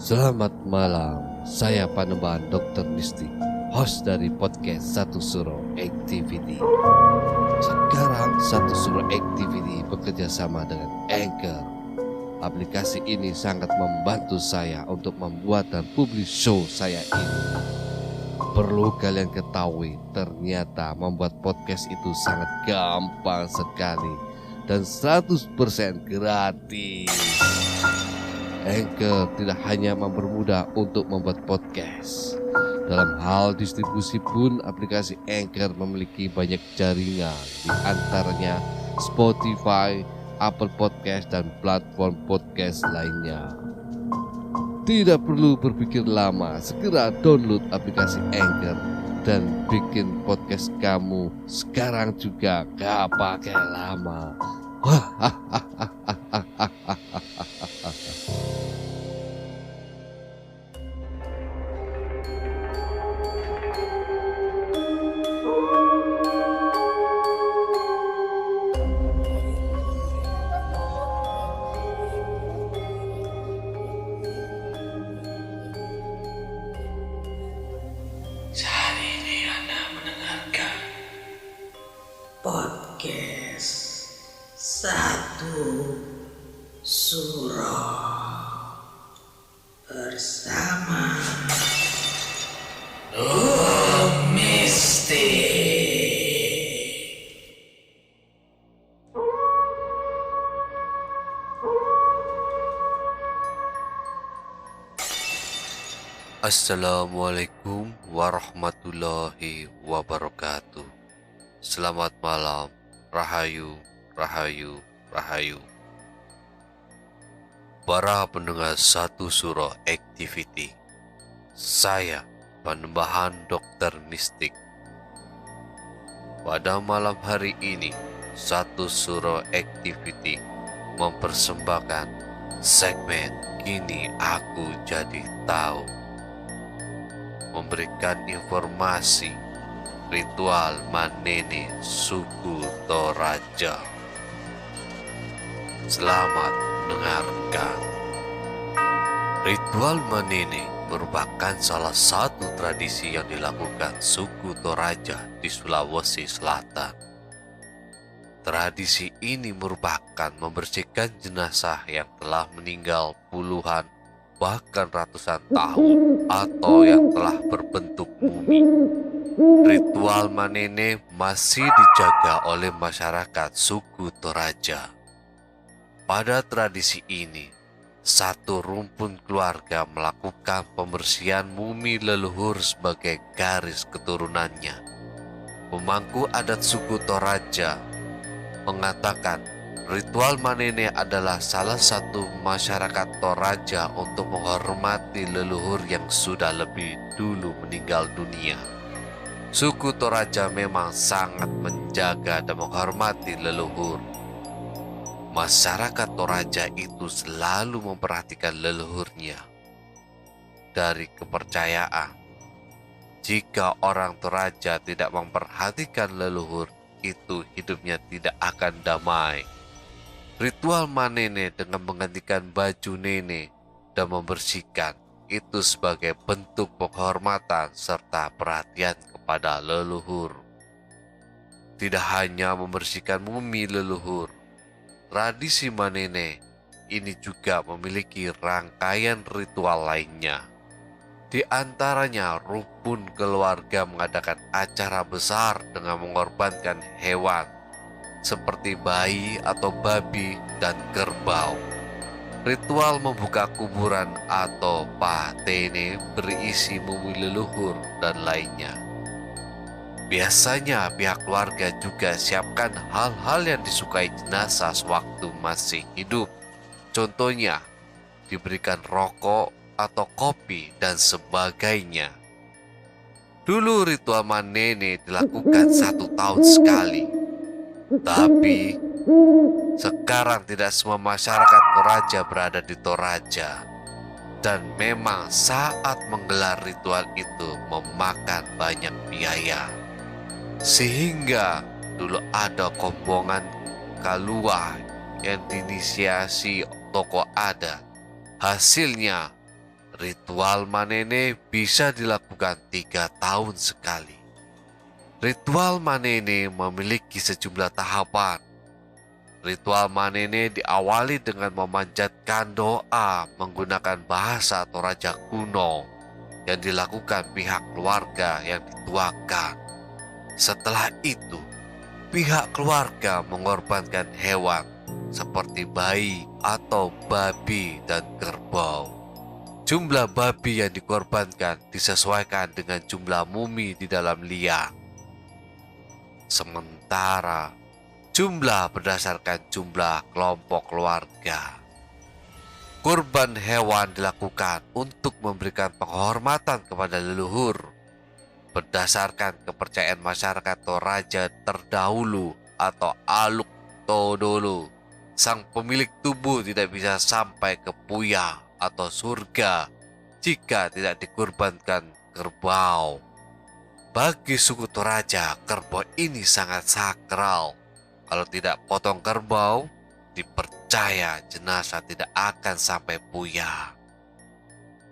Selamat malam, saya Panembahan Dr. Mistik, host dari podcast Satu Suro Activity. Sekarang Satu Suro Activity bekerja sama dengan Anchor. Aplikasi ini sangat membantu saya untuk membuat dan publish show saya ini. Perlu kalian ketahui, ternyata membuat podcast itu sangat gampang sekali dan 100% gratis. Anchor tidak hanya mempermudah untuk membuat podcast. Dalam hal distribusi pun aplikasi Anchor memiliki banyak jaringan, di antaranya Spotify, Apple Podcast, dan platform podcast lainnya. Tidak perlu berpikir lama, segera download aplikasi Anchor dan bikin podcast kamu sekarang juga, gak pakai lama. Saat ini Anda mendengarkan podcast Satu Suro bersama Mistik. Assalamualaikum warahmatullahi wabarakatuh. Selamat malam, rahayu, rahayu, rahayu. Para pendengar Satu Suro Activity, saya Panembahan Dr. Mistik. Pada malam hari ini, Satu Suro Activity mempersembahkan segmen Kini Aku Jadi Tahu, memberikan informasi ritual Manene suku Toraja. Selamat mendengarkan. Ritual Manene merupakan salah satu tradisi yang dilakukan suku Toraja di Sulawesi Selatan. Tradisi ini merupakan membersihkan jenazah yang telah meninggal puluhan bahkan ratusan tahun atau yang telah berbentuk mumi. Ritual Manene masih dijaga oleh masyarakat suku Toraja. Pada tradisi ini, satu rumpun keluarga melakukan pembersihan mumi leluhur sebagai garis keturunannya. Pemangku adat suku Toraja mengatakan ritual Manene adalah salah satu masyarakat Toraja untuk menghormati leluhur yang sudah lebih dulu meninggal dunia. Suku Toraja memang sangat menjaga dan menghormati leluhur. Masyarakat Toraja itu selalu memperhatikan leluhurnya. Dari kepercayaan, jika orang Toraja tidak memperhatikan leluhur, itu hidupnya tidak akan damai. Ritual Manene dengan menggantikan baju nenek dan membersihkan itu sebagai bentuk penghormatan serta perhatian kepada leluhur. Tidak hanya membersihkan mumi leluhur, tradisi Manene ini juga memiliki rangkaian ritual lainnya. Di antaranya rukun keluarga mengadakan acara besar dengan mengorbankan hewan seperti bayi atau babi dan kerbau. Ritual membuka kuburan atau patene berisi mumi leluhur dan lainnya. Biasanya pihak keluarga juga siapkan hal-hal yang disukai jenazah sewaktu masih hidup. Contohnya, diberikan rokok atau kopi dan sebagainya. Dulu ritual Manene dilakukan 1 tahun sekali. Tapi sekarang tidak semua masyarakat Toraja berada di Toraja. Dan memang saat menggelar ritual itu memakan banyak biaya. Sehingga dulu ada kombongan Kalua yang diinisiasi tokoh adat. Hasilnya Ritual Manene bisa dilakukan 3 tahun sekali. Ritual Manene memiliki sejumlah tahapan. Ritual Manene diawali dengan memanjatkan doa menggunakan bahasa Toraja kuno yang dilakukan pihak keluarga yang dituakan. Setelah itu, pihak keluarga mengorbankan hewan seperti bayi atau babi dan kerbau. Jumlah babi yang dikorbankan disesuaikan dengan jumlah mumi di dalam liang. Sementara jumlah berdasarkan jumlah kelompok keluarga. Kurban hewan dilakukan untuk memberikan penghormatan kepada leluhur. Berdasarkan kepercayaan masyarakat Toraja terdahulu atau Aluk Todolo, sang pemilik tubuh tidak bisa sampai ke Puya atau surga jika tidak dikurbankan kerbau. Bagi suku Toraja, kerbau ini sangat sakral. Kalau tidak potong kerbau, dipercaya jenazah tidak akan sampai Puya.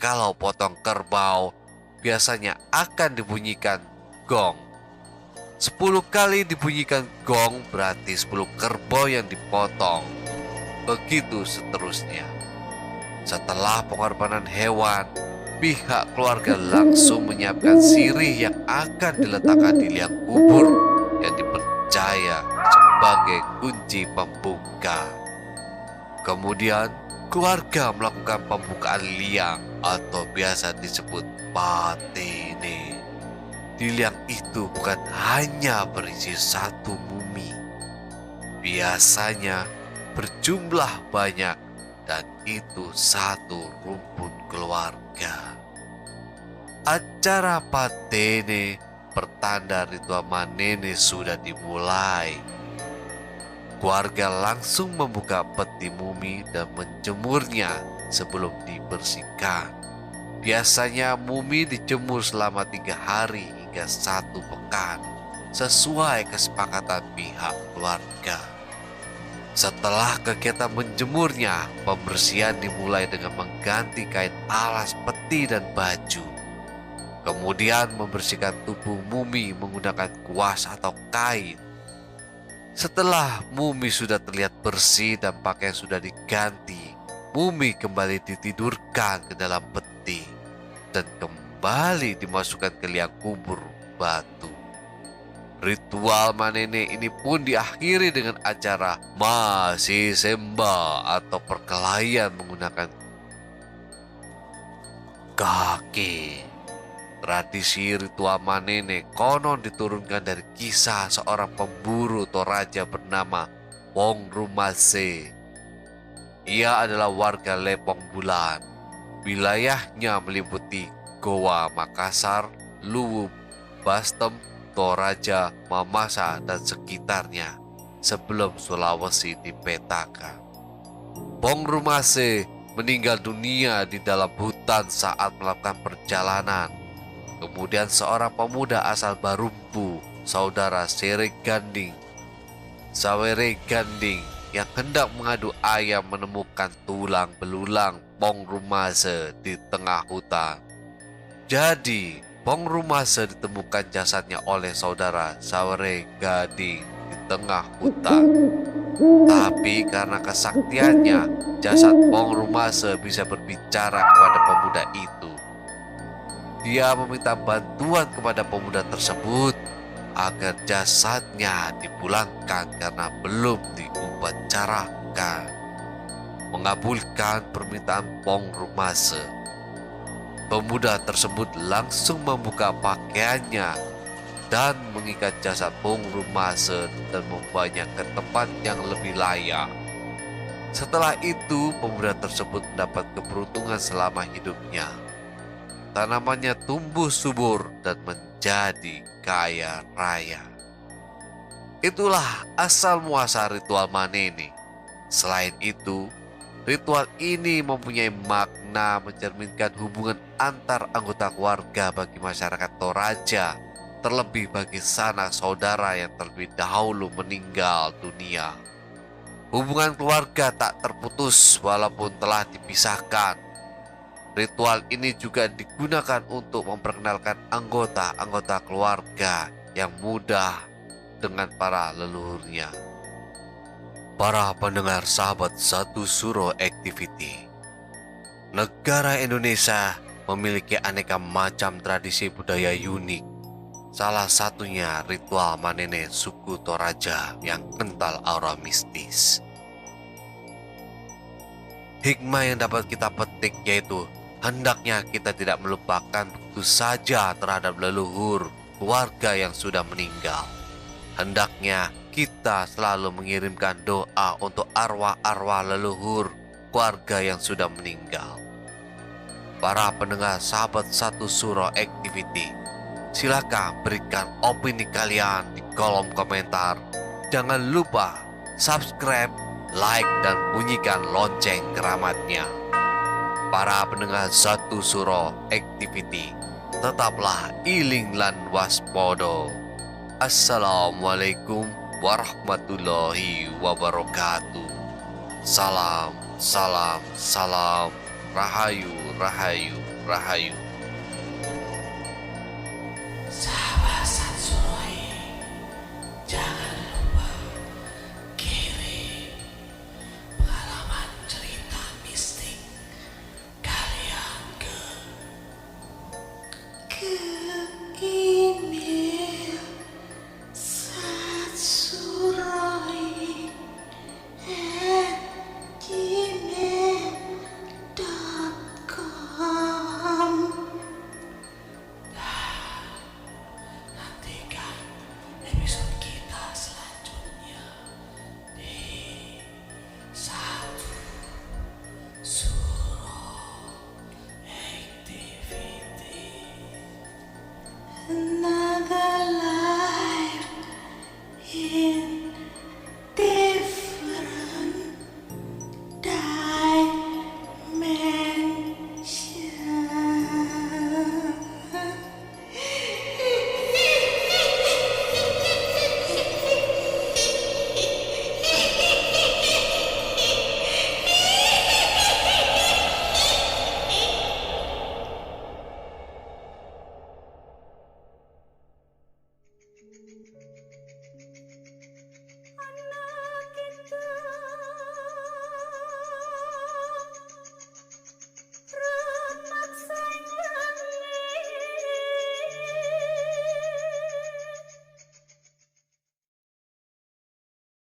Kalau potong kerbau, biasanya akan dibunyikan gong. 10 kali dibunyikan gong berarti 10 kerbau yang dipotong. Begitu seterusnya. Setelah pengorbanan hewan, pihak keluarga langsung menyiapkan sirih yang akan diletakkan di liang kubur yang dipercaya sebagai kunci pembuka. Kemudian, keluarga melakukan pembukaan liang atau biasa disebut patene. Di liang itu bukan hanya berisi satu mumi. Biasanya berjumlah banyak dan itu satu rumpun keluarga. Acara patene pertanda ritual Manene sudah dimulai. Keluarga langsung membuka peti mumi dan menjemurnya sebelum dibersihkan. Biasanya mumi dijemur selama 3 hari hingga 1 pekan sesuai kesepakatan pihak keluarga. Setelah kegiatan menjemurnya, pembersihan dimulai dengan mengganti kain alas peti dan baju. Kemudian membersihkan tubuh mumi menggunakan kuas atau kain. Setelah mumi sudah terlihat bersih dan pakaian sudah diganti, mumi kembali ditidurkan ke dalam peti dan kembali dimasukkan ke liang kubur batu. Ritual Manene ini pun diakhiri dengan acara Masi Semba atau perkelahian menggunakan kaki. Tradisi ritual Manene konon diturunkan dari kisah seorang pemburu Toraja bernama Wong Rumase. Ia adalah warga Lepong Bulan. Wilayahnya meliputi Goa Makassar, Luwu, Bastem, Toraja, Mamasa, dan sekitarnya sebelum Sulawesi dipetakan. Wong Rumase meninggal dunia di dalam hutan saat melakukan perjalanan. Kemudian seorang pemuda asal Barumpu, saudara Sawere Ganding yang hendak mengadu ayam menemukan tulang belulang Wong Rumase di tengah hutan. Jadi, Wong Rumase ditemukan jasadnya oleh saudara Sawere Ganding di tengah hutan. Tapi karena kesaktiannya, jasad Wong Rumase bisa berbicara kepada pemuda itu. Dia meminta bantuan kepada pemuda tersebut agar jasadnya dipulangkan karena belum diupacarakan. Mengabulkan permintaan Wong Rumase, pemuda tersebut langsung membuka pakaiannya dan mengikat jasad Wong Rumase dan membawanya ke tempat yang lebih layak. Setelah itu, pemuda tersebut mendapat keberuntungan selama hidupnya. Tanamannya tumbuh subur dan menjadi kaya raya. Itulah asal muasal ritual Manene. Selain itu, ritual ini mempunyai makna mencerminkan hubungan antar anggota keluarga bagi masyarakat Toraja, terlebih bagi sanak saudara yang terlebih dahulu meninggal dunia. Hubungan keluarga tak terputus walaupun telah dipisahkan. Ritual ini juga digunakan untuk memperkenalkan anggota-anggota keluarga yang muda dengan para leluhurnya. Para pendengar sahabat Satu Suro Activity, negara Indonesia memiliki aneka macam tradisi budaya unik. Salah satunya ritual manene suku Toraja yang kental aura mistis. Hikmah yang dapat kita petik yaitu hendaknya kita tidak melupakan begitu saja terhadap leluhur keluarga yang sudah meninggal. Hendaknya kita selalu mengirimkan doa untuk arwah-arwah leluhur keluarga yang sudah meninggal. Para pendengar sahabat Satu Suro Activity, silakan berikan opini kalian di kolom komentar. Jangan lupa subscribe, like, dan bunyikan lonceng keramatnya. Para pendengar Satu Suro Activity, tetaplah iling lan waspodo. Assalamualaikum warahmatullahi wabarakatuh. Salam, salam, salam. Rahayu, rahayu, rahayu.